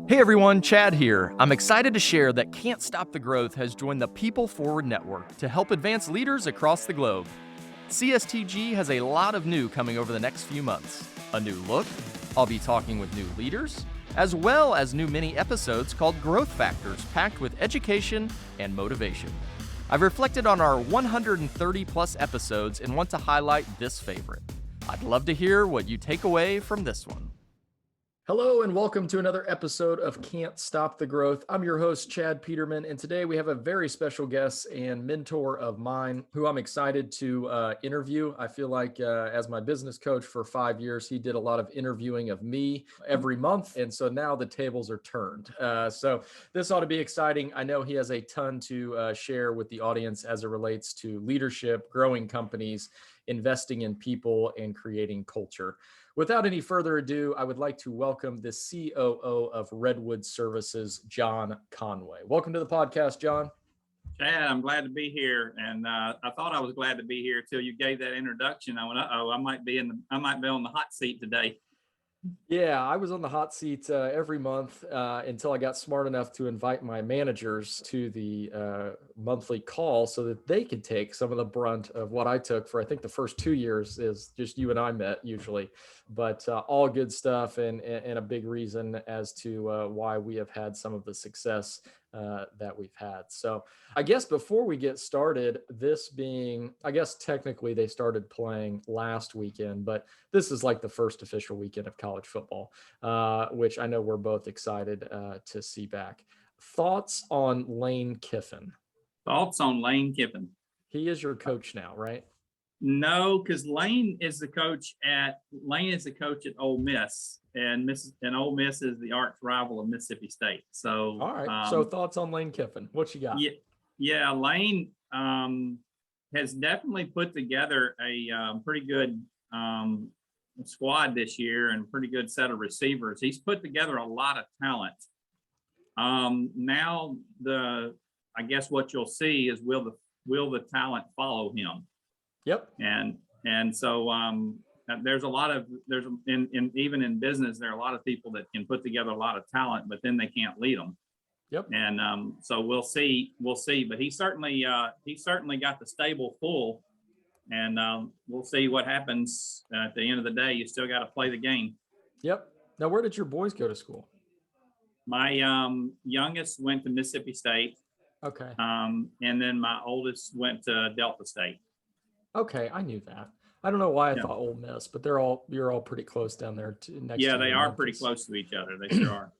Hey everyone, Chad here. I'm excited to share that Can't Stop the Growth has joined the People Forward Network to help advance leaders across the globe. CSTG has a lot of new coming over the next few months. A new look, I'll be talking with new leaders, as well as new mini episodes called Growth Factors, packed with education and motivation. I've reflected on our 130 plus episodes and want to highlight this favorite. I'd love to hear what you take away from this one. Hello and welcome to another episode of Can't Stop the Growth. I'm your host, Chad Peterman, and today we have a very special guest and mentor of mine who I'm excited to interview. I feel like as my business coach for 5 years, he did a lot of interviewing of me every month, and so now the tables are turned. So this ought to be exciting. I know he has a ton to share with the audience as it relates to leadership, growing companies, investing in people, and creating culture. Without any further ado, I would like to welcome the COO of Redwood Services, John Conway. Welcome to the podcast, John. Chad, I'm glad to be here, and I thought I was glad to be here till you gave that introduction. I went, "Uh-oh, I might be on the hot seat today." Yeah, I was on the hot seat every month until I got smart enough to invite my managers to the monthly call so that they could take some of the brunt of what I took for, I think the first 2 years is just you and I met usually, but all good stuff and a big reason as to why we have had some of the success that we've had. So I guess before we get started, this being, I guess technically they started playing last weekend, but this is like the first official weekend of college football, which I know we're both excited to see back. Thoughts on Lane Kiffin? Thoughts on Lane Kiffin? He is your coach now, right? No, because Lane is the coach at Ole Miss, and Ole Miss is the arch rival of Mississippi State. So, all right. So thoughts on Lane Kiffin? What you got? Yeah, Lane has definitely put together a pretty good squad this year and pretty good set of receivers. He's put together a lot of talent. Now I guess what you'll see is will the talent follow him? Yep. And so there's even in business, there are a lot of people that can put together a lot of talent, but then they can't lead them. Yep. And so we'll see, but he certainly got the stable full, and we'll see what happens at the end of the day. You still got to play the game. Yep. Now, where did your boys go to school? My youngest went to Mississippi State. Okay. And then my oldest went to Delta State. Okay, I knew that. I don't know why I thought Ole Miss, but you're all pretty close down there next. Yeah, they are pretty close to each other. They sure are.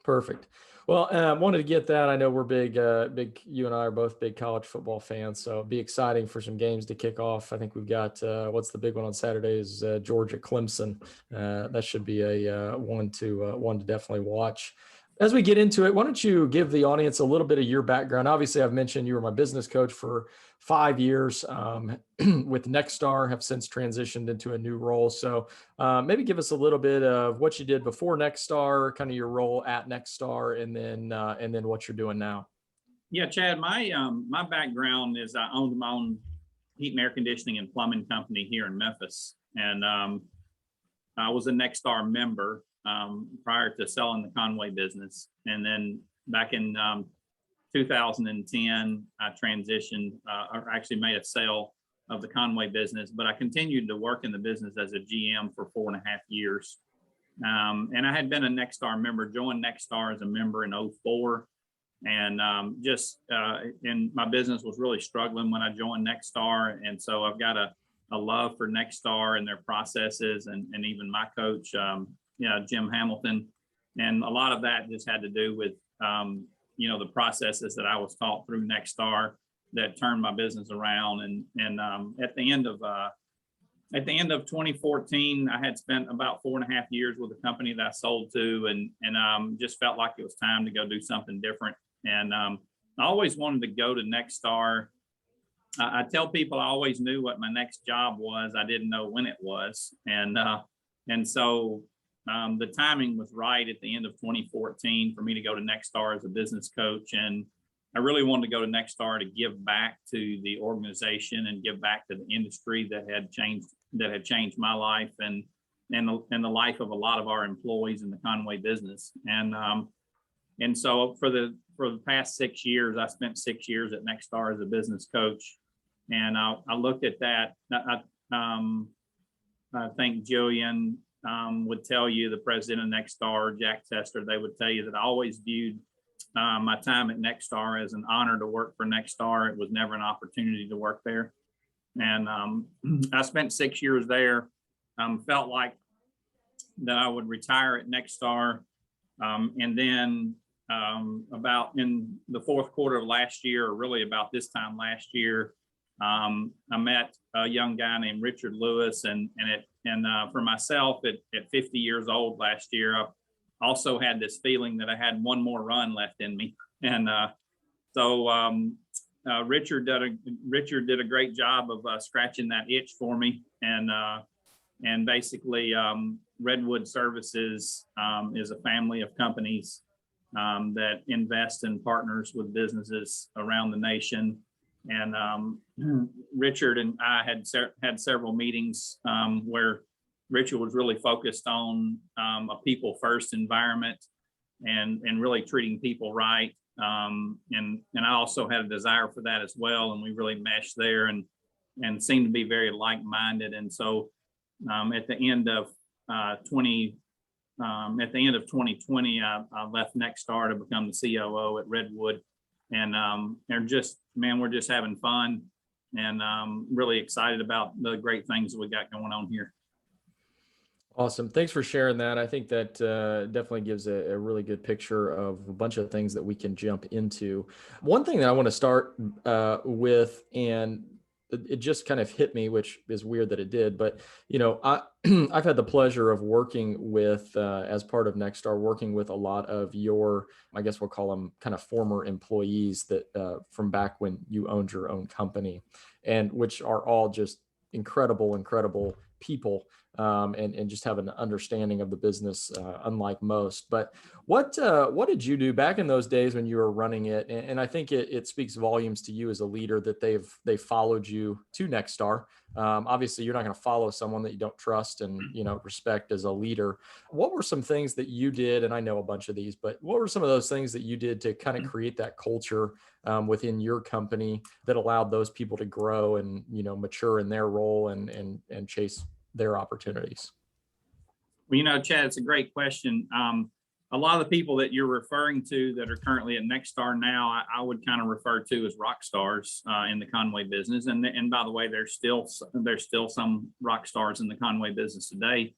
Perfect. Well, wanted to get that. I know we're big. You and I are both big college football fans, so it'll be exciting for some games to kick off. I think we've got what's the big one on Saturday is Georgia Clemson. That should be a one to definitely watch. As we get into it, why don't you give the audience a little bit of your background? Obviously, I've mentioned you were my business coach for 5 years with Nexstar, have since transitioned into a new role. So maybe give us a little bit of what you did before Nexstar, kind of your role at Nexstar, and then what you're doing now. Yeah, Chad, my background is I owned my own heat and air conditioning and plumbing company here in Memphis, and I was a Nexstar member prior to selling the Conway business. And then back in 2010, I transitioned, or actually made a sale of the Conway business, but I continued to work in the business as a GM for 4.5 years. And I had been a Nexstar member, joined Nexstar as a member in 2004. And and my business was really struggling when I joined Nexstar. And so I've got a love for Nexstar and their processes, and even my coach, Jim Hamilton. And a lot of that just had to do with, the processes that I was taught through Nexstar that turned my business around. And at the end of 2014, I had spent about 4.5 years with a company that I sold to, and just felt like it was time to go do something different. And I always wanted to go to Nexstar. I tell people I always knew what my next job was. I didn't know when it was. And so the timing was right at the end of 2014 for me to go to Nexstar as a business coach. And I really wanted to go to Nexstar to give back to the organization and give back to the industry that had changed my life and the life of a lot of our employees in the Conway business. And And so for the past 6 years, I spent 6 years at Nexstar as a business coach. And I looked at that. I think Jillian would tell you, the president of Nexstar, Jack Tester, they would tell you that I always viewed my time at Nexstar as an honor to work for Nexstar. It was never an opportunity to work there. And I spent 6 years there, felt like that I would retire at Nexstar. And then about in the fourth quarter of last year, or really about this time last year, I met a young guy named Richard Lewis, and for myself at 50 years old last year, I also had this feeling that I had one more run left in me. And so Richard did a great job of scratching that itch for me. And basically Redwood Services is a family of companies that invest in partners with businesses around the nation. And Richard and I had several meetings where Richard was really focused on a people first environment and really treating people right. And I also had a desire for that as well. And we really meshed there and seemed to be very like-minded. And so at the end of 2020, I left Nexstar to become the COO at Redwood. And we're just having fun, and really excited about the great things that we got going on here. Awesome. Thanks for sharing that. I think that definitely gives a really good picture of a bunch of things that we can jump into. One thing that I want to start with, and it just kind of hit me, which is weird that it did, but I've had the pleasure of working with, as part of Nexstar, working with a lot of your, I guess we'll call them kind of former employees that from back when you owned your own company, and which are all just incredible people. And just have an understanding of the business, unlike most. But what did you do back in those days when you were running it? And I think it speaks volumes to you as a leader that they followed you to Nexstar. Obviously, you're not going to follow someone that you don't trust and respect as a leader. What were some things that you did? And I know a bunch of these, but what were some of those things that you did to kind of create that culture within your company that allowed those people to grow and mature in their role and chase their opportunities? Well, Chad, it's a great question. A lot of the people that you're referring to that are currently at Nexstar now, I would kind of refer to as rock stars in the Conway business. And by the way, there's still some rock stars in the Conway business today.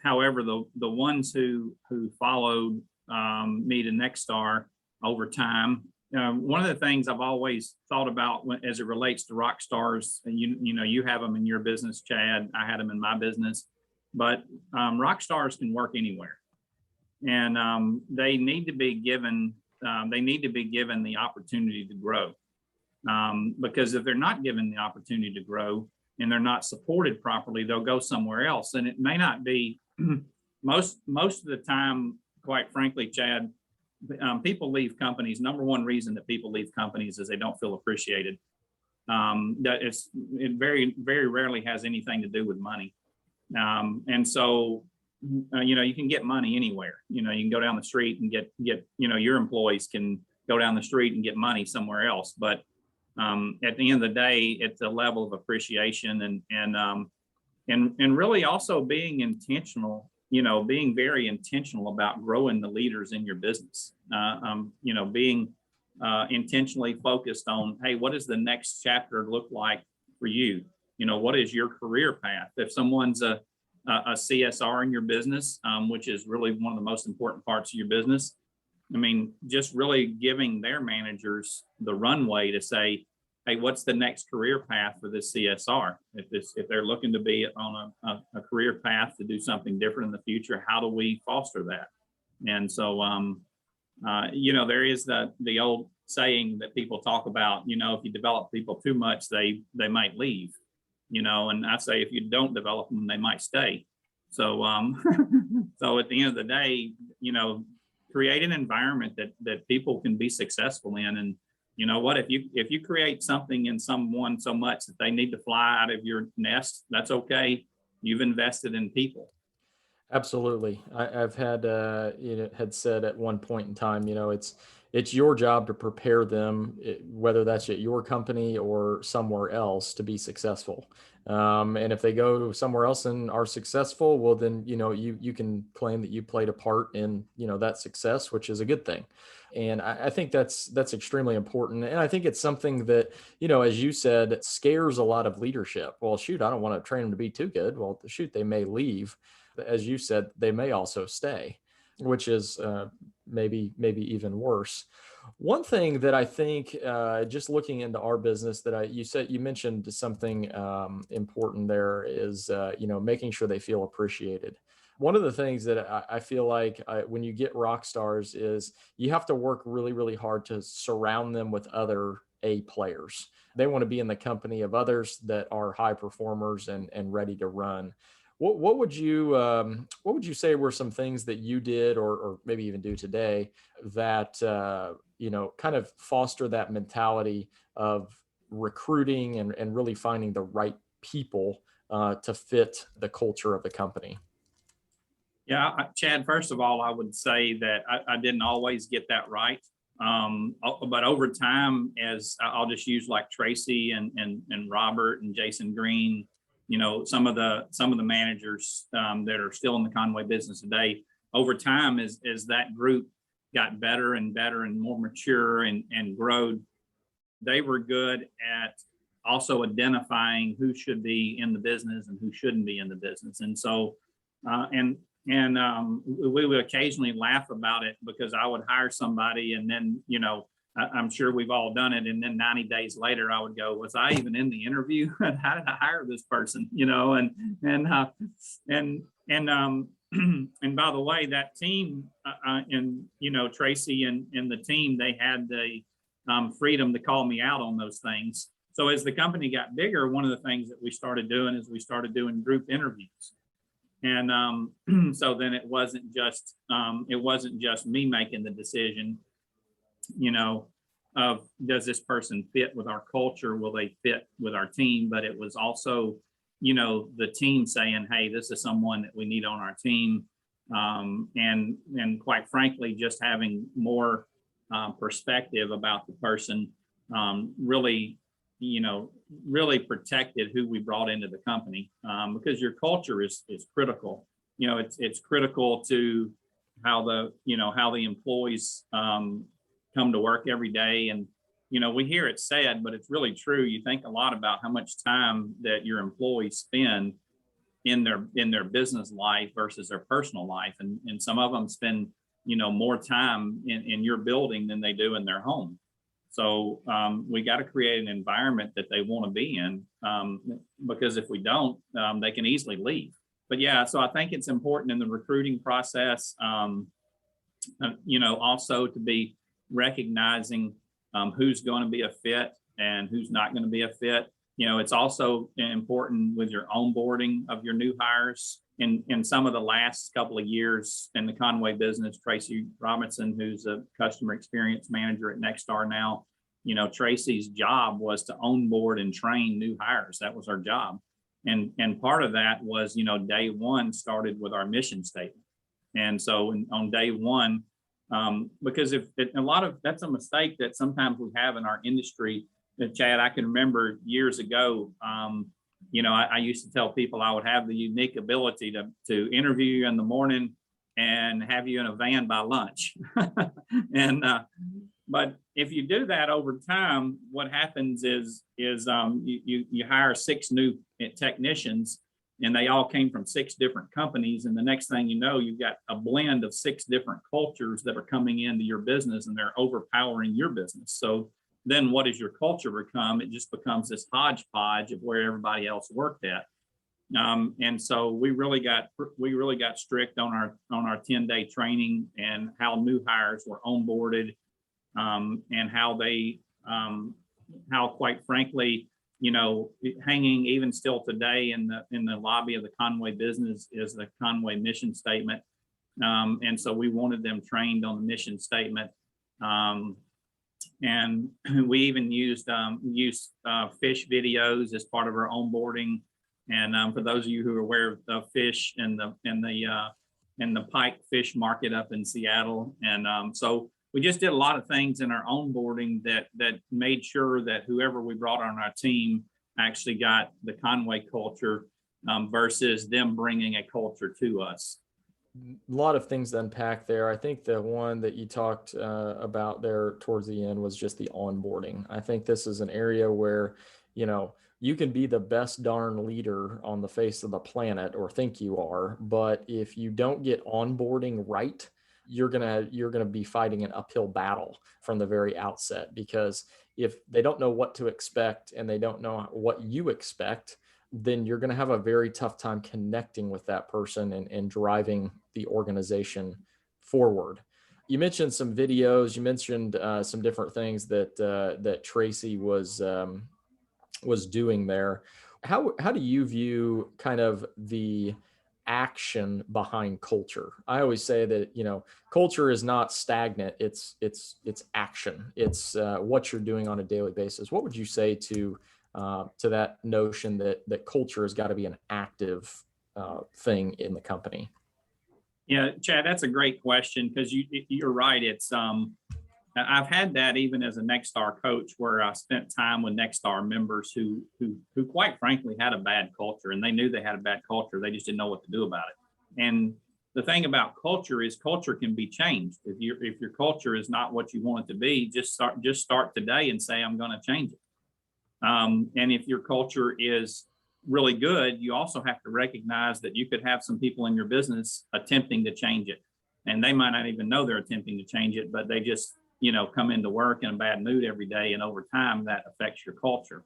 However, the ones who followed me to Nexstar over time, one of the things I've always thought about as it relates to rock stars, and you have them in your business, Chad, I had them in my business, but rock stars can work anywhere, and they need to be given the opportunity to grow, because if they're not given the opportunity to grow and they're not supported properly, they'll go somewhere else. And it may not be most of the time, quite frankly, Chad, people leave companies. Number one reason that people leave companies is they don't feel appreciated. It very, very rarely has anything to do with money. And so, you can get money anywhere. You can go down the street and get your employees can go down the street and get money somewhere else. But at the end of the day, it's a level of appreciation and really also being intentional. Being very intentional about growing the leaders in your business, being intentionally focused on, hey, what does the next chapter look like for you? What is your career path? If someone's a CSR in your business, which is really one of the most important parts of your business, just really giving their managers the runway to say, hey, what's the next career path for this CSR? If they're looking to be on a career path to do something different in the future, how do we foster that? And so, there is the old saying that people talk about, if you develop people too much, they might leave, and I say, if you don't develop them, they might stay. So, so at the end of the day, create an environment that people can be successful in. And you know what, if you create something in someone so much that they need to fly out of your nest, that's okay. You've invested in people. Absolutely. I've had, had said at one point in time, it's your job to prepare them, whether that's at your company or somewhere else, to be successful. And if they go somewhere else and are successful, well, then, you can claim that you played a part in, that success, which is a good thing. And I think that's extremely important. And I think it's something that, as you said, scares a lot of leadership. Well, shoot, I don't want to train them to be too good. Well, shoot, they may leave. As you said, they may also stay, which is maybe even worse. One thing that I think, just looking into our business, that you mentioned something important there is, making sure they feel appreciated. One of the things that I feel like when you get rock stars is you have to work really, really hard to surround them with other A players. They want to be in the company of others that are high performers and ready to run. What would you say were some things that you did, or maybe even do today, that kind of foster that mentality of recruiting and really finding the right people to fit the culture of the company? Yeah, Chad, first of all, I would say that I didn't always get that right. But over time, as I'll just use like Tracy and Robert and Jason Green, some of the managers that are still in the Conway business today, over time, as that group got better and better and more mature and growed, they were good at also identifying who should be in the business and who shouldn't be in the business. And so, we would occasionally laugh about it, because I would hire somebody, and then, I'm sure we've all done it. And then 90 days later, I would go, was I even in the interview? How did I hire this person? And by the way, that team, Tracy and the team, they had the freedom to call me out on those things. So as the company got bigger, one of the things that we started doing is we started doing group interviews. And so then it wasn't just me making the decision, of does this person fit with our culture? Will they fit with our team? But it was also, the team saying, hey, this is someone that we need on our team. And quite frankly, just having more perspective about the person really protected who we brought into the company, because your culture is critical. It's critical to how the employees come to work every day. And we hear it said, but it's really true. You think a lot about how much time that your employees spend in their business life versus their personal life, and some of them spend more time in your building than they do in their home. So we got to create an environment that they want to be in, because if we don't, they can easily leave. But yeah, so I think it's important in the recruiting process, also to be recognizing who's going to be a fit and who's not going to be a fit. It's also important with your onboarding of your new hires. In some of the last couple of years in the Conway business, Tracy Robinson, who's a customer experience manager at Nexstar now, Tracy's job was to onboard and train new hires. That was her job. And part of that was, day one started with our mission statement. And so on day one, because that's a mistake that sometimes we have in our industry. Chad, I can remember years ago, I used to tell people I would have the unique ability to interview you in the morning and have you in a van by lunch. But if you do that over time, what happens is you hire 6 new technicians, and they all came from 6 different companies. And the next thing you know, you've got a blend of 6 different cultures that are coming into your business, and they're overpowering your business. So then what does your culture become? It just becomes this hodgepodge of where everybody else worked at. And so we really got strict on our 10-day training and how new hires were onboarded, and how quite frankly, hanging even still today in the lobby of the Conway business is the Conway mission statement. And so we wanted them trained on the mission statement. And we even used fish videos as part of our onboarding. And for those of you who are aware of fish and the and the Pike Fish Market up in Seattle. And so we just did a lot of things in our onboarding that made sure that whoever we brought on our team actually got the Conway culture versus them bringing a culture to us. A lot of things to unpack there. I think the one that you talked about there towards the end was just the onboarding. I think this is an area where, you can be the best darn leader on the face of the planet or think you are, but if you don't get onboarding right, you're gonna be fighting an uphill battle from the very outset, because if they don't know what to expect and they don't know what you expect, then you're going to have a very tough time connecting with that person and driving the organization forward. You mentioned some videos. You mentioned some different things that Tracy was doing there. How do you view kind of the action behind culture? I always say that culture is not stagnant. It's action. It's what you're doing on a daily basis. What would you say to that notion that culture has got to be an active thing in the company? Yeah, Chad, that's a great question, because you're right. It's I've had that even as a Nexstar coach, where I spent time with Nexstar members who quite frankly had a bad culture, and they knew they had a bad culture. They just didn't know what to do about it. And the thing about culture is culture can be changed. If your culture is not what you want it to be, just start today and say, I'm going to change it. And if your culture is really good, you also have to recognize that you could have some people in your business attempting to change it. And they might not even know they're attempting to change it, but they just, come into work in a bad mood every day. And over time, that affects your culture.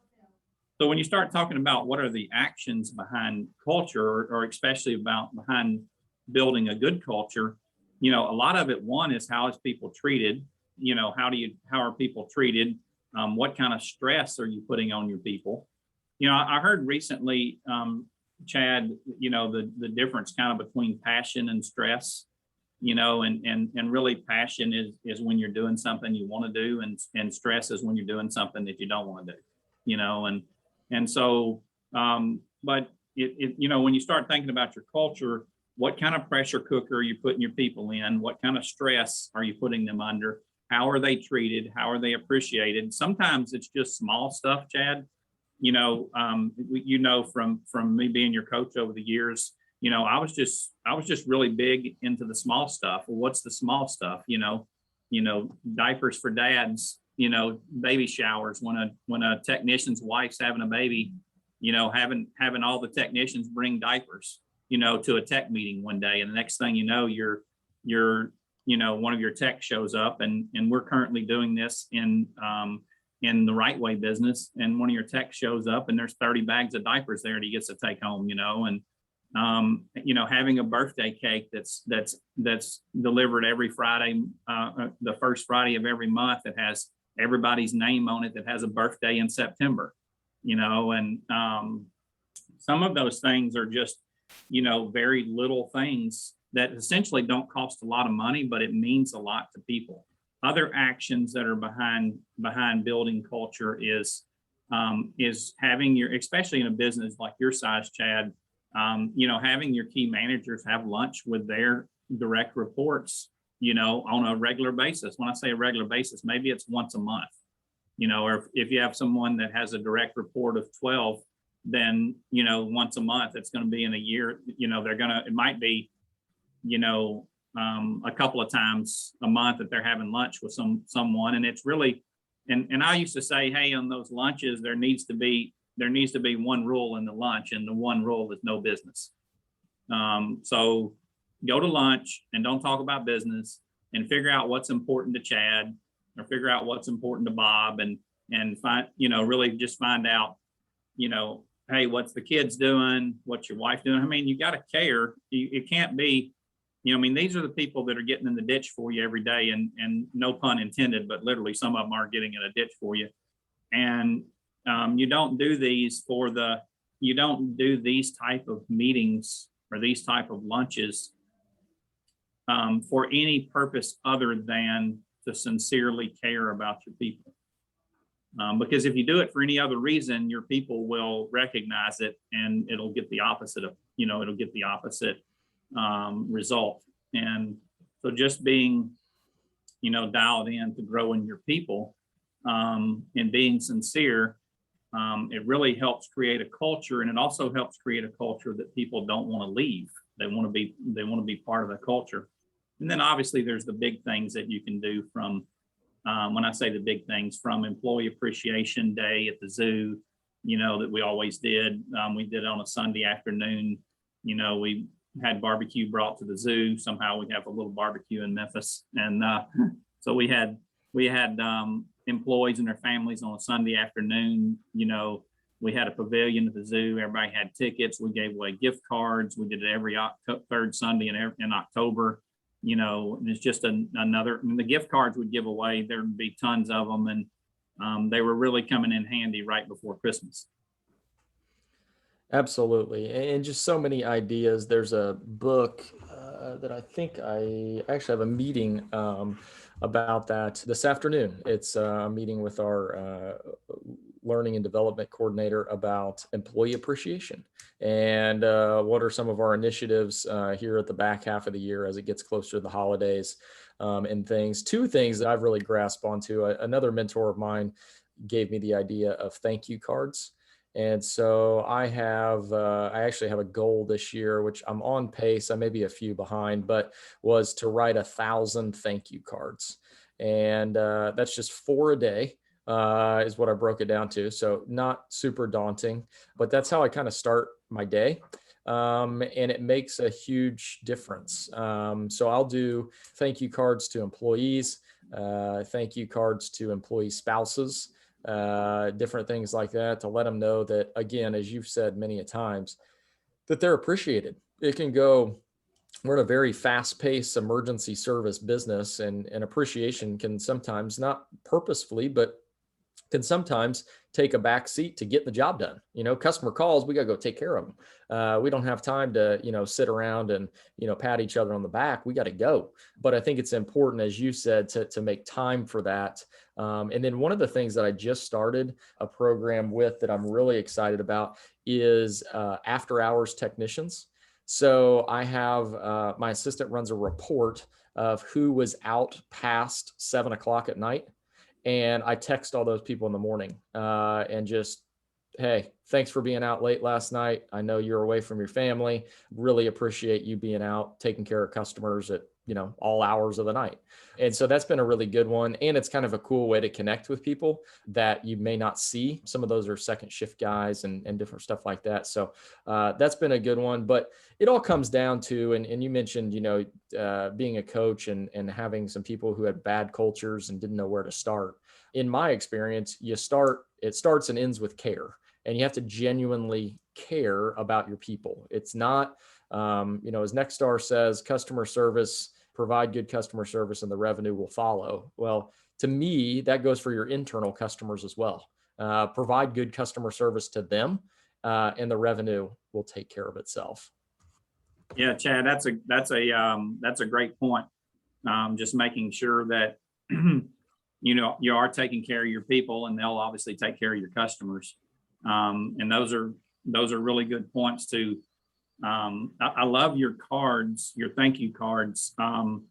So when you start talking about what are the actions behind culture, or especially behind building a good culture, a lot of it, one is how is people treated? How are people treated? What kind of stress are you putting on your people? I heard recently, Chad, the difference kind of between passion and stress, and really passion is when you're doing something you want to do, and stress is when you're doing something that you don't want to do, and so, but when you start thinking about your culture, what kind of pressure cooker are you putting your people in? What kind of stress are you putting them under? How are they treated? How are they appreciated? Sometimes it's just small stuff, Chad. From me being your coach over the years, I was just really big into the small stuff. Well, what's the small stuff? Diapers for dads, baby showers when a technician's wife's having a baby, having all the technicians bring diapers, to a tech meeting one day. And the next thing you know, one of your tech shows up, and we're currently doing this in the Right Way business. And one of your tech shows up, and there's 30 bags of diapers there that he gets to take home, and having a birthday cake that's delivered every Friday, the first Friday of every month, that has everybody's name on it, that has a birthday in September, and some of those things are just, very little things that essentially don't cost a lot of money, but it means a lot to people. Other actions that are behind building culture is having especially in a business like your size, Chad, having your key managers have lunch with their direct reports, on a regular basis. When I say a regular basis, maybe it's once a month, or if you have someone that has a direct report of 12, then, once a month, it's going to be in a year, it might be, a couple of times a month that they're having lunch with someone. And it's really, and I used to say, hey, on those lunches, there needs to be one rule in the lunch, and the one rule is no business. So go to lunch and don't talk about business, and figure out what's important to Chad, or figure out what's important to Bob, and find, really just find out, hey, what's the kids doing? What's your wife doing? I mean, you got to care. It can't be, these are the people that are getting in the ditch for you every day, and no pun intended, but literally some of them are getting in a ditch for you. And you don't do these type of meetings or these type of lunches for any purpose other than to sincerely care about your people. Because if you do it for any other reason, your people will recognize it, and it'll get the opposite result. And so just being, dialed in to growing your people, and being sincere, it really helps create a culture, and it also helps create a culture that people don't want to leave. They want to be part of the culture. And then obviously there's the big things that you can do from, when I say the big things, from Employee Appreciation Day at the zoo, that we always did. We did it on a Sunday afternoon. We had barbecue brought to the zoo. Somehow we have a little barbecue in Memphis. And so we had employees and their families on a Sunday afternoon. We had a pavilion at the zoo. Everybody had tickets. We gave away gift cards. We did it every third Sunday in October. And it's just another, the gift cards would give away, there'd be tons of them. And they were really coming in handy right before Christmas. Absolutely. And just so many ideas. There's a book that I think I actually have a meeting about that this afternoon. It's a meeting with our learning and development coordinator about employee appreciation and what are some of our initiatives here at the back half of the year as it gets closer to the holidays and things. Two things that I've really grasped onto. Another mentor of mine gave me the idea of thank you cards. And so I actually have a goal this year, which I'm on pace. I may be a few behind, but was to write 1,000 thank you cards. And that's just 4 a day is what I broke it down to. So not super daunting, but that's how I kind of start my day. And it makes a huge difference. So I'll do thank you cards to employees, thank you cards to employee spouses, different things like that, to let them know that, again, as you've said many a times, that they're appreciated. It can go, we're in a very fast-paced emergency service business, and appreciation can sometimes, not purposefully, but can sometimes take a back seat to get the job done. Customer calls, we got to go take care of them. We don't have time to, sit around and, pat each other on the back. We got to go. But I think it's important, as you said, to make time for that. And then one of the things that I just started a program with that I'm really excited about is after hours technicians. So I have my assistant runs a report of who was out past 7 o'clock at night. And I text all those people in the morning and just, hey, thanks for being out late last night. I know you're away from your family. Really appreciate you being out, taking care of customers at, all hours of the night. And so that's been a really good one. And it's kind of a cool way to connect with people that you may not see. Some of those are second shift guys and different stuff like that. So that's been a good one. But it all comes down to, and you mentioned, being a coach and having some people who had bad cultures and didn't know where to start. In my experience, it starts and ends with care. And you have to genuinely care about your people. It's not, as Nexstar says, customer service, provide good customer service and the revenue will follow. Well, to me, that goes for your internal customers as well. Provide good customer service to them and the revenue will take care of itself. Yeah, Chad, that's a great point. Just making sure that, you are taking care of your people, and they'll obviously take care of your customers. And those are really good points too. I love your cards, your thank you cards. To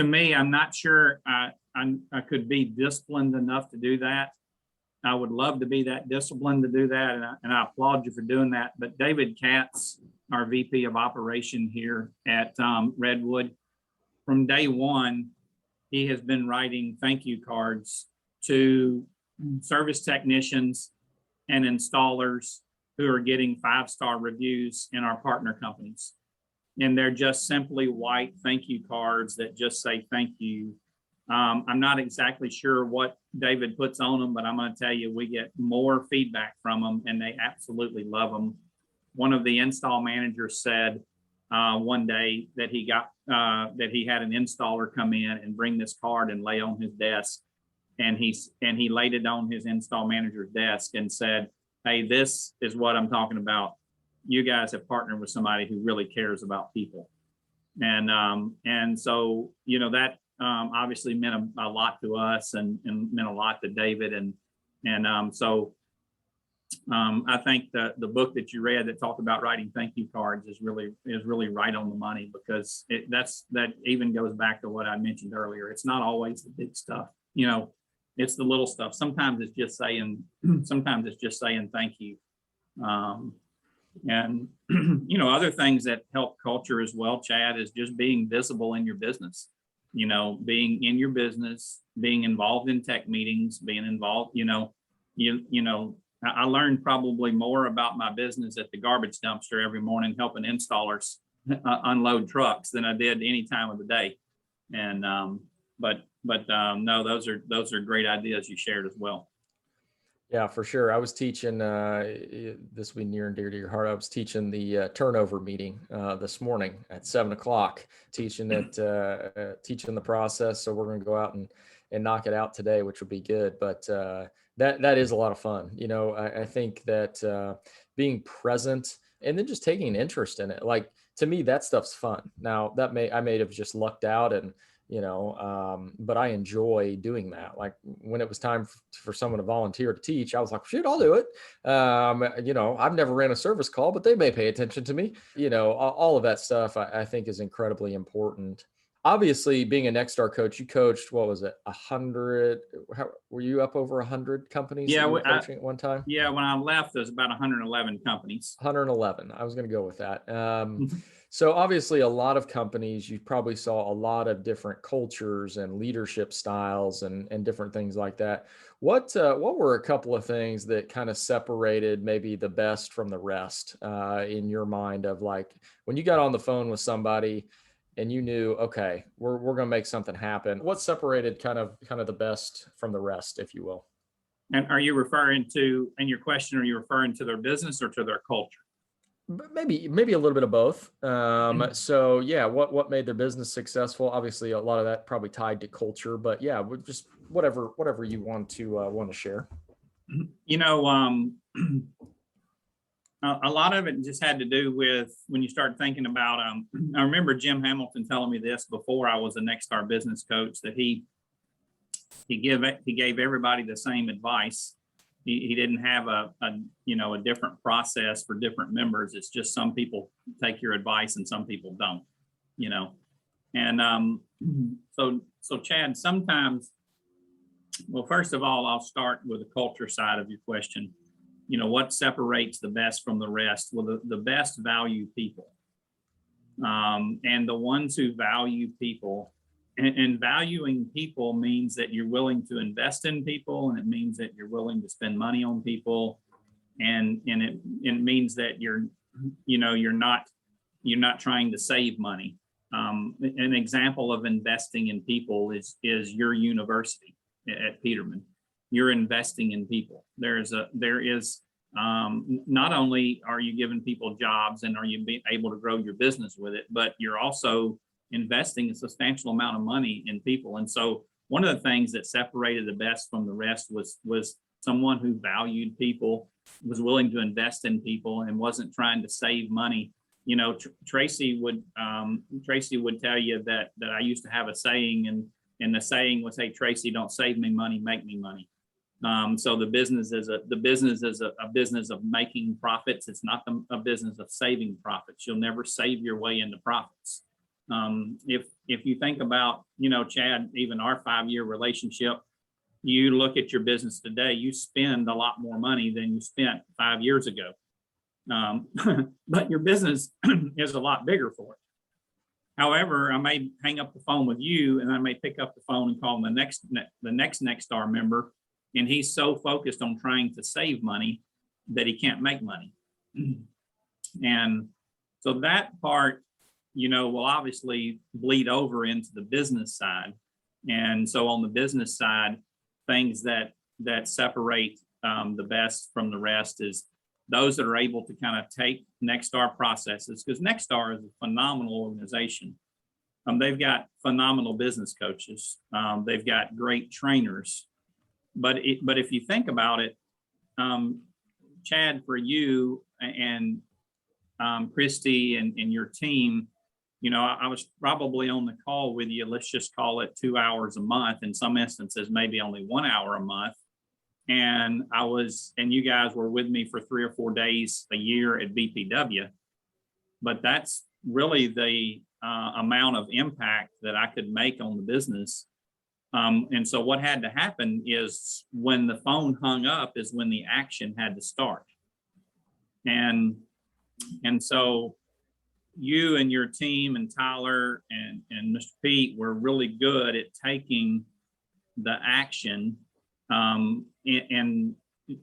me, I'm not sure I could be disciplined enough to do that. I would love to be that disciplined to do that, and I applaud you for doing that. But David Katz, our VP of operation here at Redwood, from day one, he has been writing thank you cards to service technicians and installers who are getting 5-star reviews in our partner companies. And they're just simply white thank you cards that just say thank you. I'm not exactly sure what David puts on them, but I'm going to tell you, we get more feedback from them and they absolutely love them. One of the install managers said one day that he had an installer come in and bring this card and lay on his desk. And he laid it on his install manager's desk and said, hey, this is what I'm talking about. You guys have partnered with somebody who really cares about people. And so, that obviously meant a lot to us and meant a lot to David. So I think the book that you read that talked about writing thank you cards is really right on the money, because that even goes back to what I mentioned earlier. It's not always the big stuff, it's the little stuff. Sometimes it's just saying thank you. And other things that help culture as well, Chad, is just being visible in your business. Being in your business, being involved in tech meetings, being involved. I learned probably more about my business at the garbage dumpster every morning, helping installers unload trucks, than I did any time of the day. And no, those are great ideas you shared as well. Yeah, for sure. I was teaching, this will be near and dear to your heart. I was teaching the turnover meeting this morning at 7:00, teaching the process. So we're going to go out and knock it out today, which will be good. But that is a lot of fun. I think that being present and then just taking an interest in it, like, to me, that stuff's fun. Now I may have just lucked out and, but I enjoy doing that. Like, when it was time for someone to volunteer to teach, I was like, shoot, I'll do it. I've never ran a service call, but they may pay attention to me. All of that stuff I think is incredibly important. Obviously, being a Nexstar coach, you coached, what was it, 100? Were you up over 100 companies? Yeah, that you were coaching at one time? Yeah, when I left, there's about 111 companies. 111. I was going to go with that. So obviously, a lot of companies, you probably saw a lot of different cultures and leadership styles and different things like that. What were a couple of things that kind of separated maybe the best from the rest in your mind, of, like, when you got on the phone with somebody and you knew, okay, we're going to make something happen? What separated kind of the best from the rest, if you will? And are you referring to, in your question, are you referring to their business or to their culture? Maybe a little bit of both. So yeah, what made their business successful? Obviously, a lot of that probably tied to culture, but yeah, just whatever you want to share. A lot of it just had to do with when you start thinking about. I remember Jim Hamilton telling me this before I was a Nexstar business coach, that he gave everybody the same advice. He didn't have a different process for different members. It's just some people take your advice and some people don't, And so Chad, sometimes, well, first of all, I'll start with the culture side of your question. What separates the best from the rest? Well, the best value people, and the ones who value people. And valuing people means that you're willing to invest in people, and it means that you're willing to spend money on people, and it means that you're not trying to save money. An example of investing in people is your university at Peterman. You're investing in people. There is not only are you giving people jobs and are you being able to grow your business with it, but you're also investing a substantial amount of money in people. And so one of the things that separated the best from the rest was someone who valued people, was willing to invest in people, and wasn't trying to save money. Tracy would tell you that I used to have a saying, and the saying was, "Hey, Tracy, don't save me money, make me money." So the business is a business of making profits. It's not a business of saving profits. You'll never save your way into profits. If you think about, Chad, even our 5-year relationship, you look at your business today, you spend a lot more money than you spent 5 years ago. But your business is a lot bigger for it. However, I may hang up the phone with you, and I may pick up the phone and call the next Nexstar member, and he's so focused on trying to save money that he can't make money. And so that part, will obviously bleed over into the business side. And so on the business side, things that separate the best from the rest is those that are able to kind of take Nexstar processes, because Nexstar is a phenomenal organization. They've got phenomenal business coaches. They've got great trainers. But if you think about it, Chad, for you and Christy and your team, I was probably on the call with you, let's just call it 2 hours a month, in some instances, maybe only 1 hour a month. and you guys were with me for 3 or 4 days a year at BPW, but that's really the amount of impact that I could make on the business. And so what had to happen is when the phone hung up is when the action had to start. And so you and your team and Tyler and Mr. Pete were really good at taking the action, and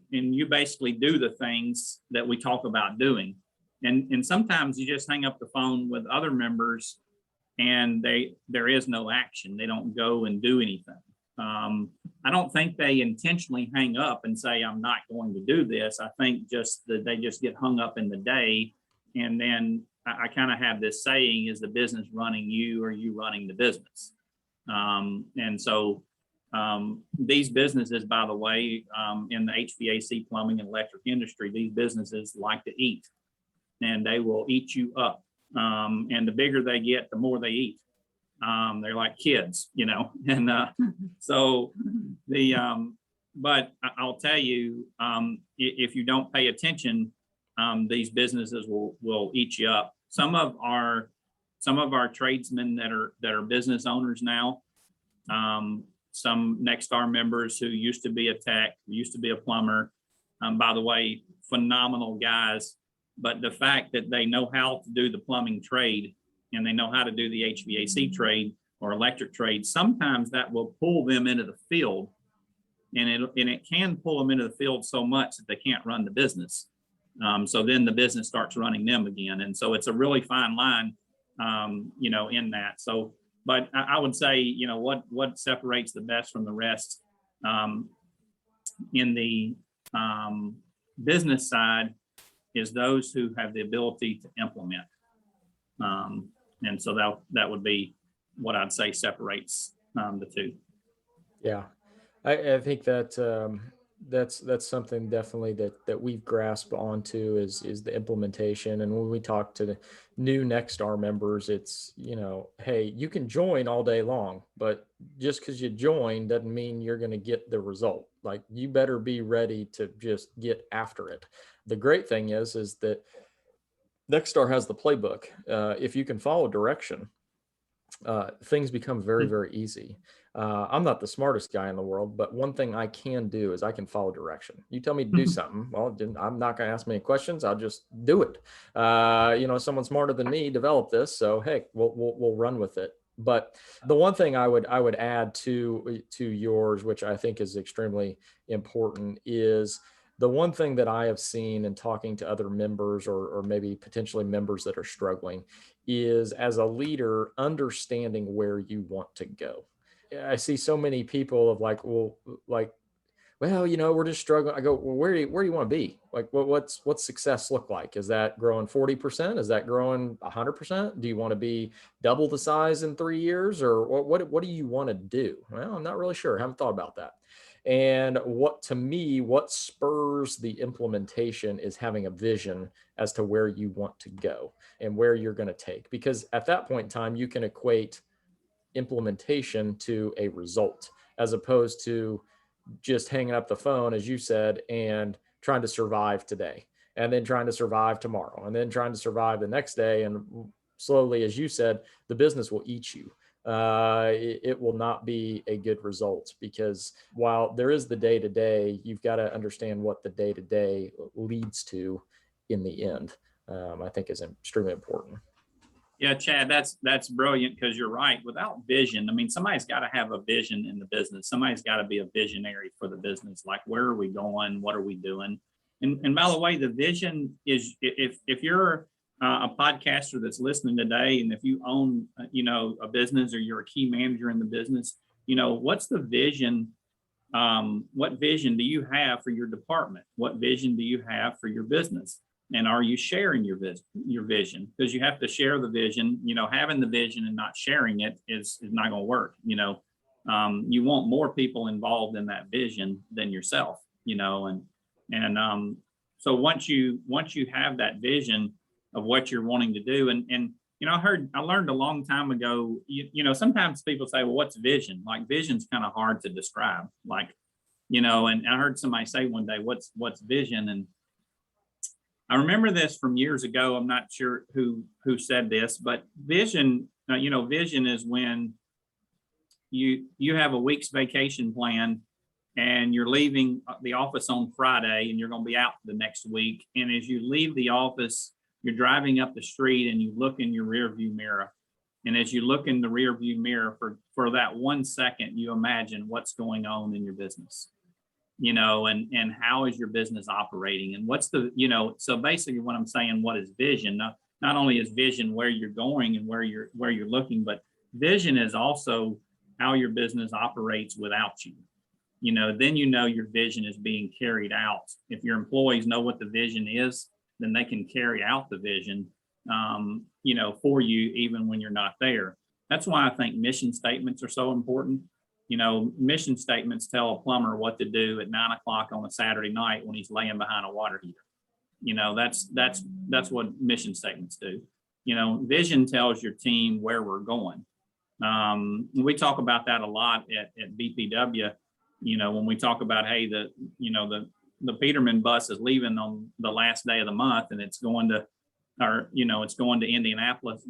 you basically do the things that we talk about doing. And sometimes you just hang up the phone with other members and there is no action. They don't go and do anything. I don't think they intentionally hang up and say, I'm not going to do this. I think just that they just get hung up in the day. And then I kind of have this saying, is the business running you or you running the business? And so these businesses, by the way, in the HVAC, plumbing, and electric industry, these businesses like to eat, and they will eat you up. And the bigger they get, the more they eat. They're like kids, you know. And so but I'll tell you, if you don't pay attention, these businesses will eat you up. Some of our tradesmen that are business owners now, some Nexstar members who used to be a tech, used to be a plumber, by the way, phenomenal guys. But the fact that they know how to do the plumbing trade and they know how to do the HVAC trade or electric trade, sometimes that will pull them into the field, and it can pull them into the field so much that they can't run the business. So then the business starts running them again. And so it's a really fine line, you know, in that. So, but I would say, you know, what separates the best from the rest in the business side is those who have the ability to implement. And so that would be what I'd say separates the two. Yeah, I think that that's something definitely that we've grasped onto is the implementation. And when we talk to the new Nexstar members, it's, you know, hey, you can join all day long, but just because you join doesn't mean you're going to get the result. Like, you better be ready to just get after it. The great thing is that Nexstar has the playbook. If you can follow direction, things become very, very easy. I'm not the smartest guy in the world, but one thing I can do is I can follow direction. You tell me to do something, well, I'm not going to ask many questions. I'll just do it. You know, someone smarter than me developed this, so hey, we'll run with it. But the one thing I would add to yours, which I think is extremely important, is the one thing that I have seen in talking to other members or maybe potentially members that are struggling is, as a leader, understanding where you want to go. I see so many people of like, well, you know, we're just struggling. I go, well, where do you want to be? Like, what's success look like? Is that growing 40%? Is that growing 100%? Do you want to be double the size in 3 years? Or what do you want to do? Well, I'm not really sure. I haven't thought about that. And what spurs the implementation is having a vision as to where you want to go and where you're going to take, because at that point in time, you can equate implementation to a result, as opposed to just hanging up the phone, as you said, and trying to survive today, and then trying to survive tomorrow, and then trying to survive the next day. And slowly, as you said, the business will eat you. It will not be a good result, because while there is the day-to-day, you've got to understand what the day-to-day leads to in the end. I think is extremely important. Yeah, Chad, that's brilliant, because you're right. Without vision, I mean, somebody's got to have a vision in the business. Somebody's got to be a visionary for the business. Like, where are we going? What are we doing? And by the way, the vision is, if you're a podcaster that's listening today, and if you own, you know, a business, or you're a key manager in the business, you know, what's the vision? What vision do you have for your department? What vision do you have for your business? And are you sharing your vision? Because you have to share the vision. You know, having the vision and not sharing it is not going to work. You know, you want more people involved in that vision than yourself. You know, and so once you have that vision of what you're wanting to do, and you know, I learned a long time ago. You know, sometimes people say, "Well, what's vision?" Like, vision's kind of hard to describe. Like, And I heard somebody say one day, what's vision? And I remember this from years ago. I'm not sure who said this, but vision, vision is when you have a week's vacation plan and you're leaving the office on Friday and you're going to be out the next week. And as you leave the office, you're driving up the street and you look in your rear view mirror. And as you look in the rear view mirror for that 1 second, you imagine what's going on in your business, and how is your business operating, and what's the, so basically what I'm saying, what is vision? Not only is vision where you're going and where you're looking, but vision is also how your business operates without you. Then your vision is being carried out. If your employees know what the vision is, then they can carry out the vision, for you, even when you're not there. That's why I think mission statements are so important. Mission statements tell a plumber what to do at 9 o'clock on a Saturday night when he's laying behind a water heater. That's what mission statements do. Vision tells your team where we're going. We talk about that a lot at BPW. When we talk about, hey, the Peterman bus is leaving on the last day of the month and it's going to Indianapolis,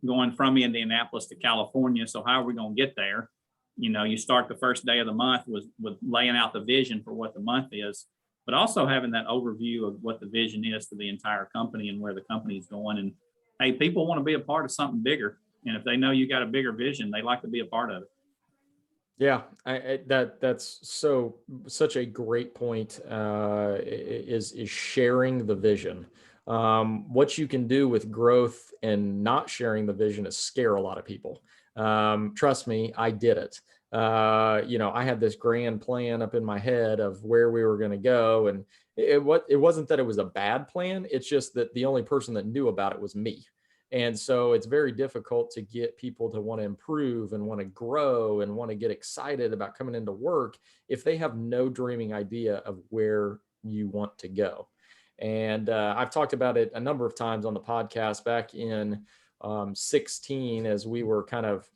going from Indianapolis to California. So how are we going to get there? You start the first day of the month with laying out the vision for what the month is, but also having that overview of what the vision is for the entire company and where the company is going. And hey, people want to be a part of something bigger. And if they know you got a bigger vision, they like to be a part of it. Yeah, that's such a great point. Is sharing the vision. What you can do with growth and not sharing the vision is scare a lot of people. Trust me, I did it. I had this grand plan up in my head of where we were going to go, and it wasn't that it was a bad plan. It's just that the only person that knew about it was me. And so it's very difficult to get people to want to improve and want to grow and want to get excited about coming into work if they have no dreaming idea of where you want to go. And I've talked about it a number of times on the podcast back in 16, as we were kind of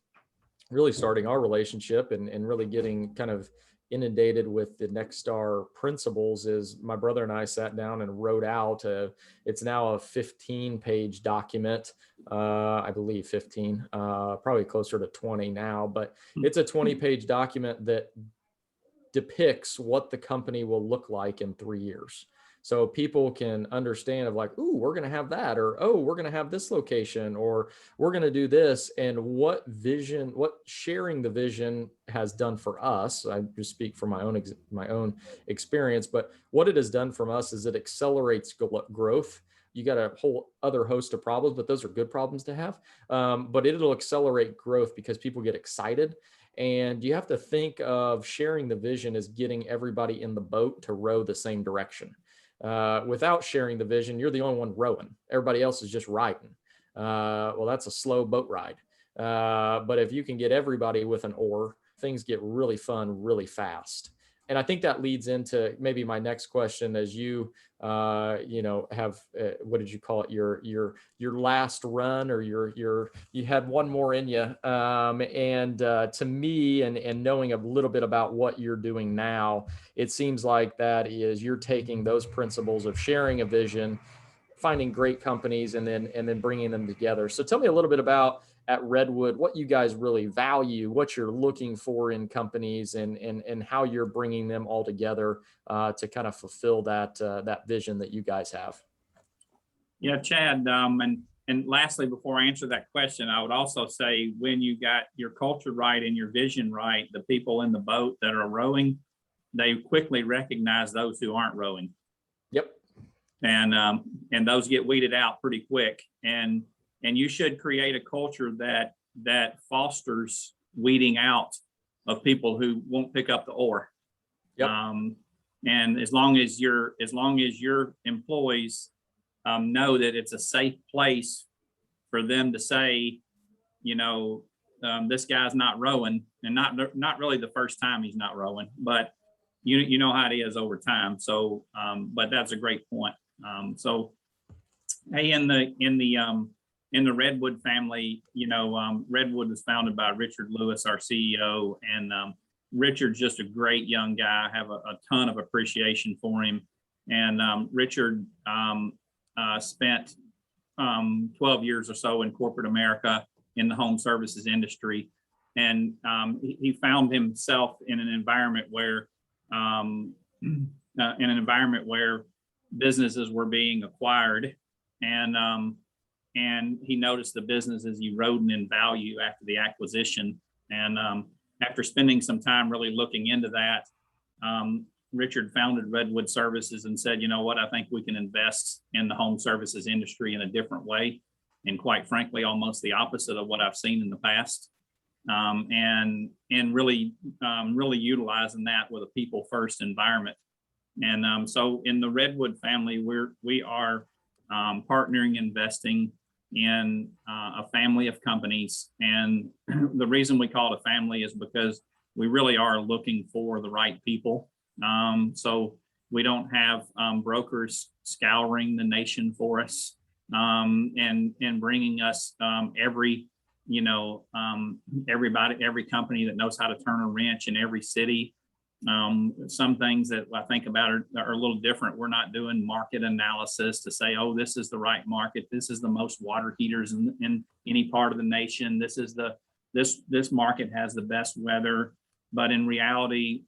really starting our relationship and really getting kind of inundated with the Nexstar principles. Is my brother and I sat down and wrote out it's now a 15-page document, I believe 15, probably closer to 20 now, but it's a 20-page document that depicts what the company will look like in 3 years. So people can understand of like, ooh, we're going to have that, or, oh, we're going to have this location, or we're going to do this, and what sharing the vision has done for us. I just speak from my own experience, but what it has done for us is it accelerates growth. You got a whole other host of problems, but those are good problems to have. But it'll accelerate growth because people get excited. And you have to think of sharing the vision as getting everybody in the boat to row the same direction. Without sharing the vision, you're the only one rowing. Everybody else is just riding. Well, that's a slow boat ride. But if you can get everybody with an oar, things get really fun really fast. And I think that leads into maybe my next question, as you, have, what did you call it? Your last run, or you had one more in you. To me, and knowing a little bit about what you're doing now, it seems like that is you're taking those principles of sharing a vision, finding great companies, and then bringing them together. So tell me a little bit about at Redwood, what you guys really value, what you're looking for in companies, and how you're bringing them all together to kind of fulfill that vision that you guys have. Yeah, Chad. And lastly, before I answer that question, I would also say when you got your culture right and your vision right, the people in the boat that are rowing, they quickly recognize those who aren't rowing. Yep. And those get weeded out pretty quick. And you should create a culture that fosters weeding out of people who won't pick up the oar. Yep. And as long as your employees know that it's a safe place for them to say, this guy's not rowing, and not really the first time he's not rowing, but you know how it is over time. So, but that's a great point. So, hey, in the Redwood family, Redwood was founded by Richard Lewis, our CEO, and Richard's just a great young guy. I have a ton of appreciation for him. And Richard spent 12 years or so in corporate America in the home services industry. And he found himself in an environment where businesses were being acquired, and he noticed the businesses eroding in value after the acquisition. And after spending some time really looking into that, Richard founded Redwood Services and said, you know what, I think we can invest in the home services industry in a different way. And quite frankly, almost the opposite of what I've seen in the past. And really utilizing that with a people first environment. And so in the Redwood family, we are partnering, investing in a family of companies. And the reason we call it a family is because we really are looking for the right people. So we don't have brokers scouring the nation for us and bringing us every company that knows how to turn a wrench in every city. Some things that I think about are a little different. We're not doing market analysis to say, oh, this is the right market. This is the most water heaters in any part of the nation. This market has the best weather. But in reality,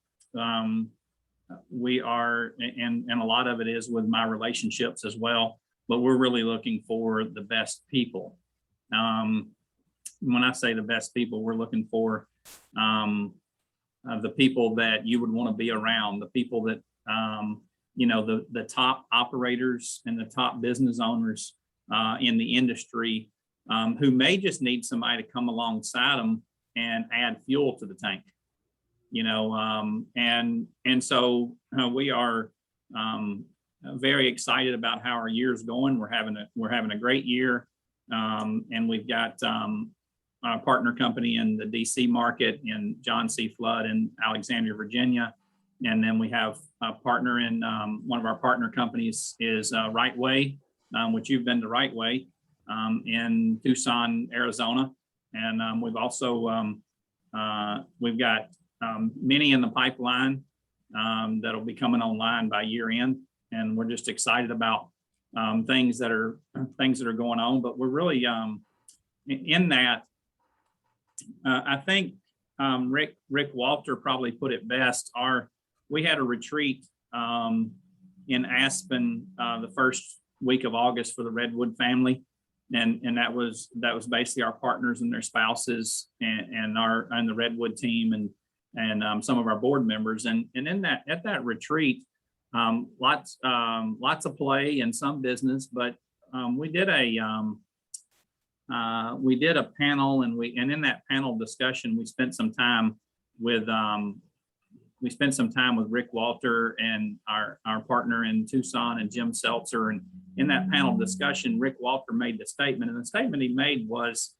we are, and a lot of it is with my relationships as well, but we're really looking for the best people. When I say the best people, we're looking for the people that you would want to be around, the people that, the top operators and the top business owners in the industry who may just need somebody to come alongside them and add fuel to the tank, and so we are very excited about how our year's going. We're having a great year, and we've got a partner company in the DC market in John C. Flood in Alexandria, Virginia. And then we have a partner in one of our partner companies is Right Way, which you've been to Right Way in Tucson, Arizona. And we've also, we've got many in the pipeline that'll be coming online by year end. And we're just excited about things that are going on, but we're really in that. I think Rick Walter probably put it best. We had a retreat in Aspen the first week of August for the Redwood family, and that was basically our partners and their spouses and the Redwood team and some of our board members. And at that retreat, lots of play and some business, but we did a panel, and in that panel discussion, we spent some time with Rick Walter and our partner in Tucson and Jim Seltzer. And in that panel discussion, Rick Walter made the statement, and the statement he made was,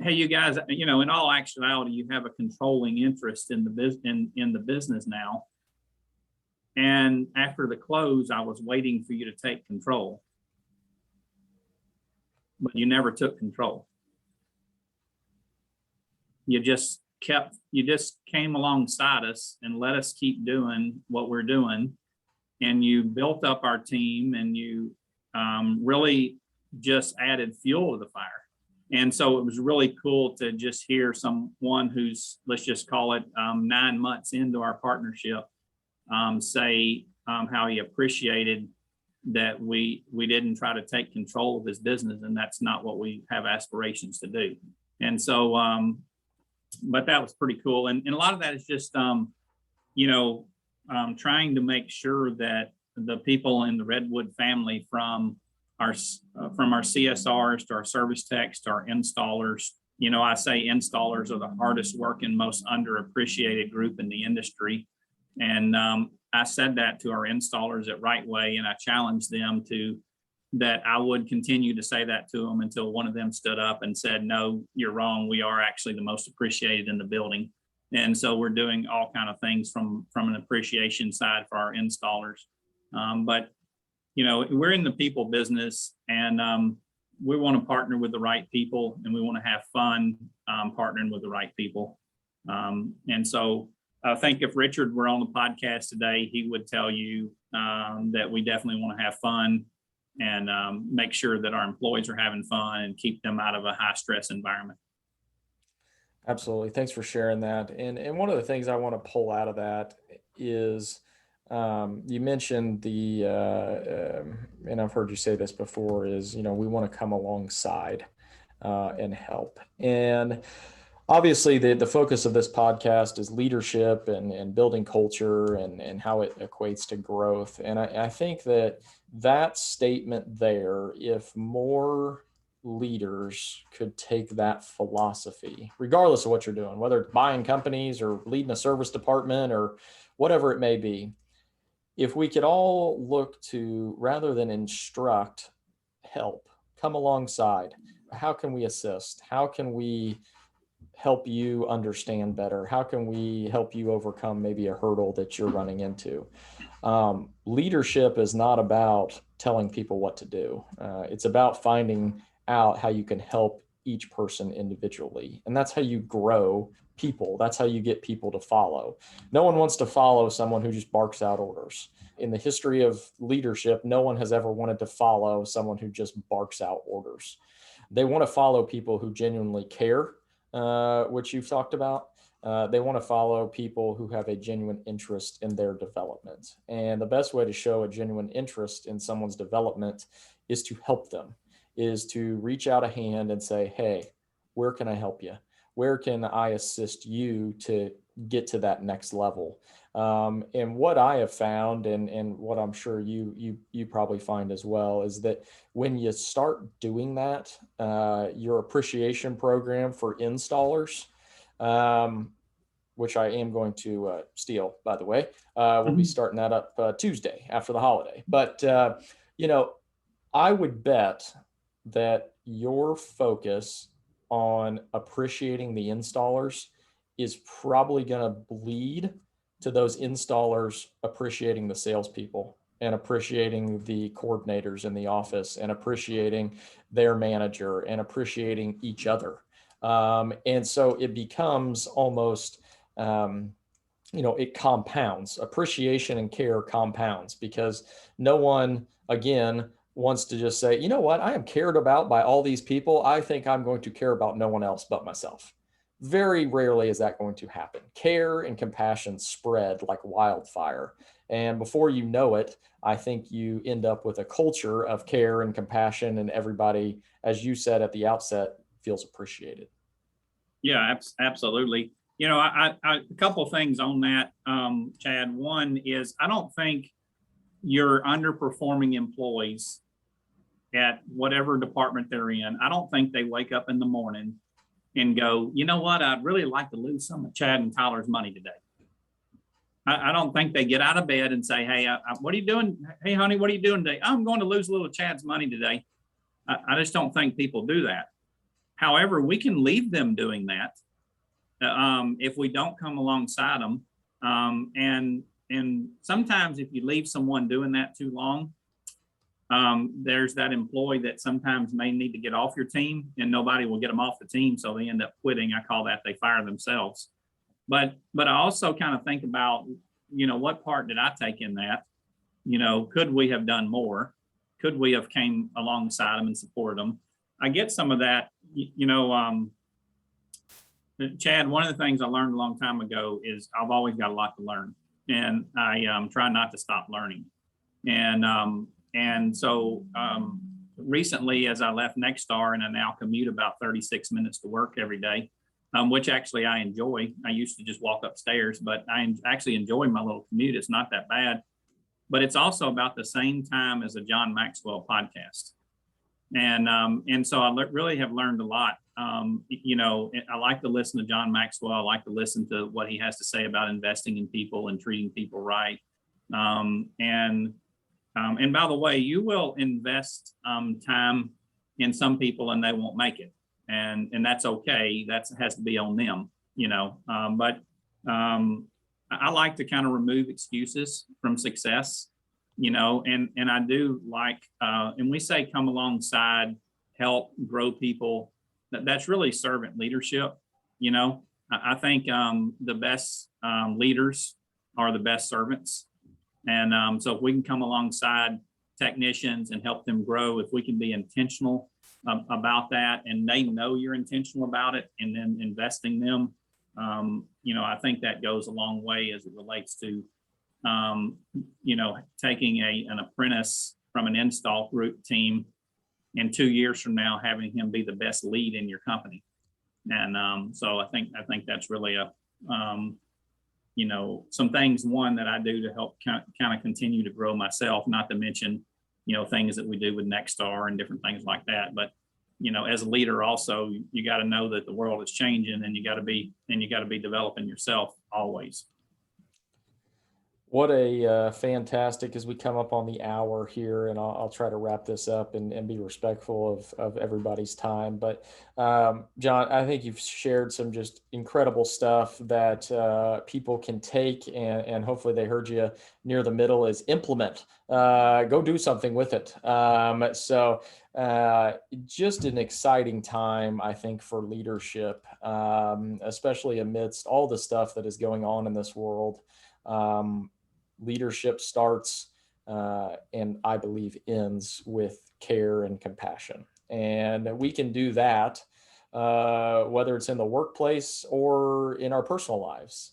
hey, you guys, in all actuality, you have a controlling interest in the business now. And after the close, I was waiting for you to take control, but you never took control. You just came alongside us and let us keep doing what we're doing. And you built up our team, and you really just added fuel to the fire. And so it was really cool to just hear someone who's, let's just call it 9 months into our partnership, say how he appreciated that we didn't try to take control of his business, and that's not what we have aspirations to do. And so, but that was pretty cool. And a lot of that is just, trying to make sure that the people in the Redwood family, from our CSRs to our service techs to our installers, I say installers are the hardest working, most underappreciated group in the industry. And I said that to our installers at Right Way, and I challenged them that I would continue to say that to them until one of them stood up and said, no, you're wrong. We are actually the most appreciated in the building. And so we're doing all kind of things from an appreciation side for our installers. But, we're in the people business, and we want to partner with the right people, and we want to have fun partnering with the right people. And so I think if Richard were on the podcast today, he would tell you that we definitely want to have fun and make sure that our employees are having fun and keep them out of a high stress environment. Absolutely. Thanks for sharing that. And one of the things I want to pull out of that is you mentioned and I've heard you say this before, is, we want to come alongside and help. And obviously the focus of this podcast is leadership and building culture and how it equates to growth. And I think that statement there, if more leaders could take that philosophy, regardless of what you're doing, whether it's buying companies or leading a service department or whatever it may be, if we could all look to, rather than instruct, help, come alongside. How can we assist? How can we help you understand better? How can we help you overcome maybe a hurdle that you're running into? Leadership is not about telling people what to do. It's about finding out how you can help each person individually. And that's how you grow people. That's how you get people to follow. No one wants to follow someone who just barks out orders. In the history of leadership, no one has ever wanted to follow someone who just barks out orders. They want to follow people who genuinely care, which you've talked about. They want to follow people who have a genuine interest in their development. And the best way to show a genuine interest in someone's development is to help them, is to reach out a hand and say, hey, where can I help you? Where can I assist you to get to that next level? And what I have found, and what I'm sure you probably find as well, is that when you start doing that, your appreciation program for installers, which I am going to steal, by the way, we'll be starting that up Tuesday after the holiday. But, I would bet that your focus on appreciating the installers is probably going to bleed to those installers appreciating the salespeople and appreciating the coordinators in the office and appreciating their manager and appreciating each other. And so it becomes almost, it compounds. Appreciation and care compounds, because no one, again, wants to just say, you know what, I am cared about by all these people. I think I'm going to care about no one else but myself. Very rarely is that going to happen. Care and compassion spread like wildfire. And before you know it, I think you end up with a culture of care and compassion, and everybody, as you said at the outset, feels appreciated. Yeah, absolutely. A couple of things on that, Chad. One is, I don't think your underperforming employees at whatever department they're in, I don't think they wake up in the morning and go, you know what, I'd really like to lose some of Chad and Tyler's money today. I don't think they get out of bed and say, hey, what are you doing? Hey, honey, what are you doing today? I'm going to lose a little Chad's money today. I just don't think people do that. However, we can leave them doing that if we don't come alongside them. And sometimes if you leave someone doing that too long, there's that employee that sometimes may need to get off your team, and nobody will get them off the team, so they end up quitting. I call that they fire themselves. But I also kind of think about, what part did I take in that? Could we have done more? Could we have came alongside them and supported them? I get some of that. Chad, one of the things I learned a long time ago is I've always got a lot to learn, and I try not to stop learning. And so recently, as I left Nexstar and I now commute about 36 minutes to work every day, which actually I enjoy. I used to just walk upstairs, but I actually enjoy my little commute. It's not that bad, but it's also about the same time as a John Maxwell podcast. And so I really have learned a lot. I like to listen to John Maxwell. I like to listen to what he has to say about investing in people and treating people right. And by the way, you will invest time in some people and they won't make it. And that's okay. That has to be on them, but I like to kind of remove excuses from success, and I do like, and we say come alongside, help grow people. That's really servant leadership. I think the best leaders are the best servants. And so if we can come alongside technicians and help them grow, if we can be intentional about that, and they know you're intentional about it, and then investing them, I think that goes a long way as it relates to, taking an apprentice from an install group team, and 2 years from now, having him be the best lead in your company. And so I think that's really some things, one, that I do to help kind of continue to grow myself, not to mention, things that we do with Nexstar and different things like that. But, as a leader also, you got to know that the world is changing, and you got to be developing yourself always. What a fantastic, as we come up on the hour here, and I'll try to wrap this up and be respectful of everybody's time. But John, I think you've shared some just incredible stuff that people can take, and hopefully they heard you near the middle is implement. Go do something with it. So just an exciting time, I think, for leadership, especially amidst all the stuff that is going on in this world. Leadership starts and I believe ends with care and compassion. And we can do that whether it's in the workplace or in our personal lives.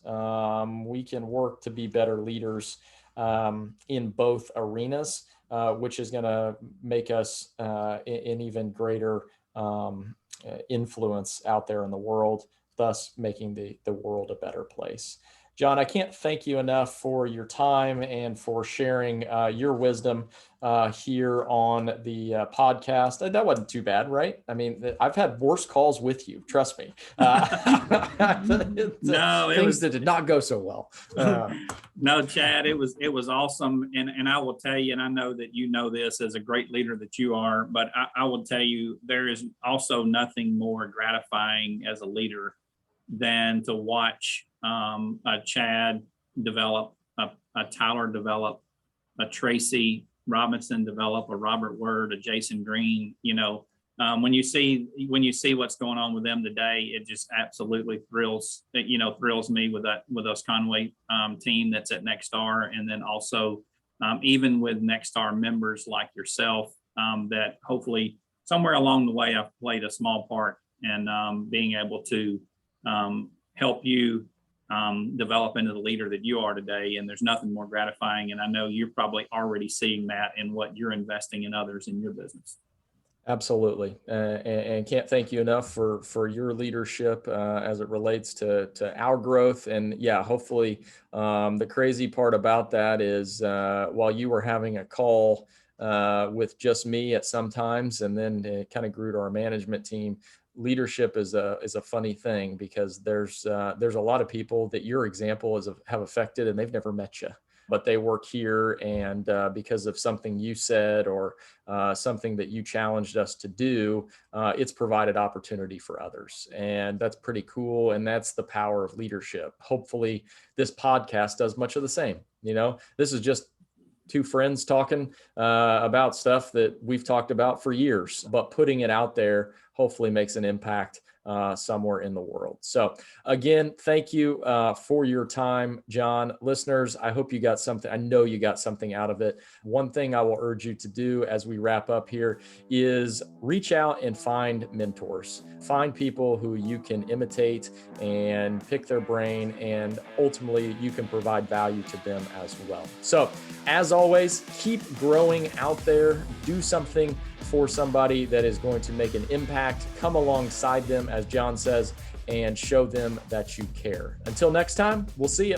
We can work to be better leaders in both arenas, which is going to make us an even greater influence out there in the world, thus making the world a better place. John, I can't thank you enough for your time and for sharing your wisdom here on the podcast. That wasn't too bad, right? I mean, I've had worse calls with you, trust me. Things that did not go so well. No, Chad, it was awesome. And I will tell you, and I know that you know this as a great leader that you are, but I will tell you, there is also nothing more gratifying as a leader than to watch a Chad develop, a Tyler develop, a Tracy Robinson develop, a Robert Word, a Jason Green. When you see what's going on with them today, it just absolutely thrills me with those Conway team that's at Nexstar, and then also even with Nexstar members like yourself, that hopefully somewhere along the way I've played a small part in being able to help you develop into the leader that you are today. And there's nothing more gratifying. And I know you're probably already seeing that in what you're investing in others in your business. Absolutely. And can't thank you enough for your leadership as it relates to our growth. And yeah, hopefully the crazy part about that is while you were having a call with just me at some times, and then it kind of grew to our management team, leadership is a funny thing, because there's a lot of people that your example have affected, and they've never met you, but they work here, and because of something you said or something that you challenged us to do, it's provided opportunity for others. And that's pretty cool. And that's the power of leadership. Hopefully this podcast does much of the same. This is just two friends talking about stuff that we've talked about for years, but putting it out there hopefully makes an impact somewhere in the world. So again, thank you for your time, John. Listeners, I hope you got something. I know you got something out of it. One thing I will urge you to do as we wrap up here is reach out and find mentors. Find people who you can imitate and pick their brain, and ultimately you can provide value to them as well. So as always, keep growing out there. Do something for somebody that is going to make an impact. Come alongside them, as John says, and show them that you care. Until next time, we'll see you.